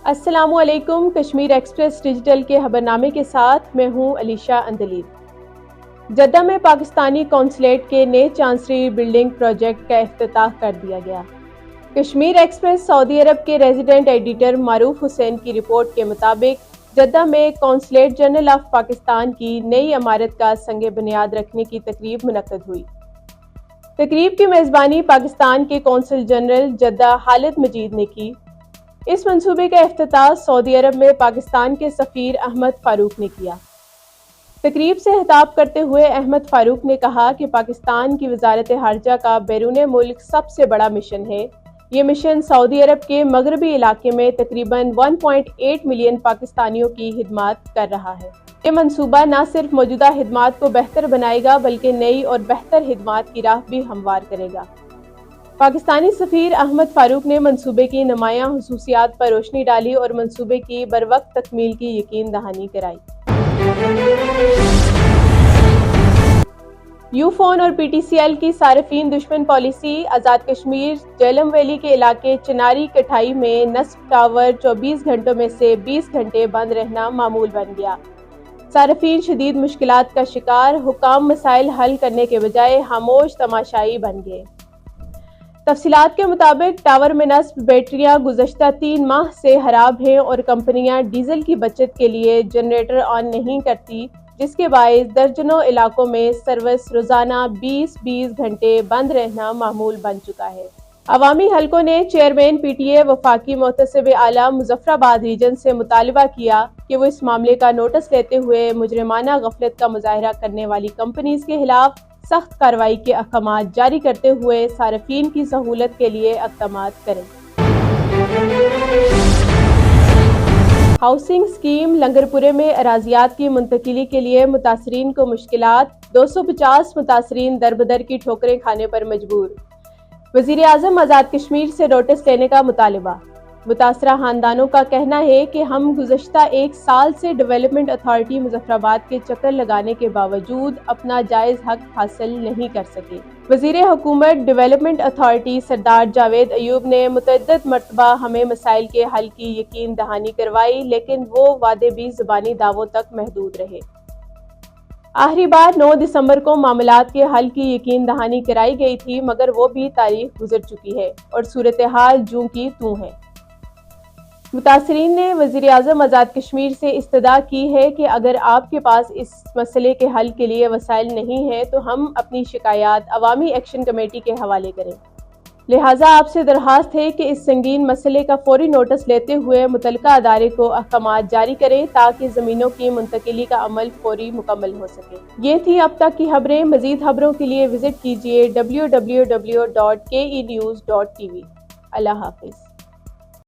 السلام علیکم۔ Kashmir express digital کے خبرنامے کے ساتھ میں ہوں علیشہ اندلیب۔ جدہ میں پاکستانی قونصلیٹ کے نئے چانسلری بلڈنگ پروجیکٹ کا افتتاح کر دیا گیا۔ کشمیر ایکسپریس سعودی عرب کے ریزیڈنٹ ایڈیٹر معروف حسین کی رپورٹ کے مطابق جدہ میں قونصلیٹ جنرل آف پاکستان کی نئی عمارت کا سنگ بنیاد رکھنے کی تقریب منعقد ہوئی۔ تقریب کی میزبانی پاکستان کے قونصل جنرل جدہ خالد مجید نے کی۔ اس منصوبے کا افتتاح سعودی عرب میں پاکستان کے سفیر احمد فاروق نے کیا۔ تقریب سے خطاب کرتے ہوئے احمد فاروق نے کہا کہ پاکستان کی وزارت خارجہ کا بیرون ملک سب سے بڑا مشن ہے۔ یہ مشن سعودی عرب کے مغربی علاقے میں تقریباً 1.8 ملین پاکستانیوں کی خدمات کر رہا ہے۔ یہ منصوبہ نہ صرف موجودہ خدمات کو بہتر بنائے گا بلکہ نئی اور بہتر خدمات کی راہ بھی ہموار کرے گا۔ پاکستانی سفیر احمد فاروق نے منصوبے کی نمایاں خصوصیات پر روشنی ڈالی اور منصوبے کی بروقت تکمیل کی یقین دہانی کرائی۔ یو فون اور پی ٹی سی ایل کی صارفین دشمن پالیسی۔ آزاد کشمیر جہلم ویلی کے علاقے چناری کٹھائی میں نصب ٹاور 24 گھنٹوں میں سے 20 گھنٹے بند رہنا معمول بن گیا۔ صارفین شدید مشکلات کا شکار، حکام مسائل حل کرنے کے بجائے خاموش تماشائی بن گئے۔ تفصیلات کے مطابق ٹاور میں نصب بیٹریاں گزشتہ 3 ماہ سے خراب ہیں اور کمپنیاں ڈیزل کی بچت کے لیے جنریٹر آن نہیں کرتی، جس کے باعث درجنوں علاقوں میں سروس روزانہ 20 گھنٹے بند رہنا معمول بن چکا ہے۔ عوامی حلقوں نے چیئرمین پی ٹی اے وفاقی محتسب اعلیٰ مظفر آباد ریجن سے مطالبہ کیا کہ وہ اس معاملے کا نوٹس لیتے ہوئے مجرمانہ غفلت کا مظاہرہ کرنے والی کمپنیز کے خلاف سخت کارروائی کے احکامات جاری کرتے ہوئے صارفین کی سہولت کے لیے اقدامات کریں۔ ہاؤسنگ اسکیم لنگرپورے میں اراضیات کی منتقلی کے لیے متاثرین کو مشکلات، 250 متاثرین دربدر کی ٹھوکریں کھانے پر مجبور۔ وزیراعظم آزاد کشمیر سے نوٹس لینے کا مطالبہ۔ متاثرہ خاندانوں کا کہنا ہے کہ ہم گزشتہ 1 سال سے ڈیولپمنٹ اتھارٹی مظفر آباد کے چکر لگانے کے باوجود اپنا جائز حق حاصل نہیں کر سکے۔ وزیر حکومت ڈیولپمنٹ اتھارٹی سردار جاوید ایوب نے متعدد مرتبہ ہمیں مسائل کے حل کی یقین دہانی کروائی، لیکن وہ وعدے بھی زبانی دعووں تک محدود رہے۔ آخری بار 9 دسمبر کو معاملات کے حل کی یقین دہانی کرائی گئی تھی، مگر وہ بھی تاریخ گزر چکی ہے اور صورتحال جوں کی توں ہے۔ متاثرین نے وزیراعظم آزاد کشمیر سے استدعا کی ہے کہ اگر آپ کے پاس اس مسئلے کے حل کے لیے وسائل نہیں ہیں تو ہم اپنی شکایات عوامی ایکشن کمیٹی کے حوالے کریں۔ لہٰذا آپ سے درخواست ہے کہ اس سنگین مسئلے کا فوری نوٹس لیتے ہوئے متعلقہ ادارے کو احکامات جاری کریں تاکہ زمینوں کی منتقلی کا عمل فوری مکمل ہو سکے۔ یہ تھی اب تک کی خبریں۔ مزید خبروں کے لیے وزٹ کیجیے www.kenews.tv۔ اللہ حافظ۔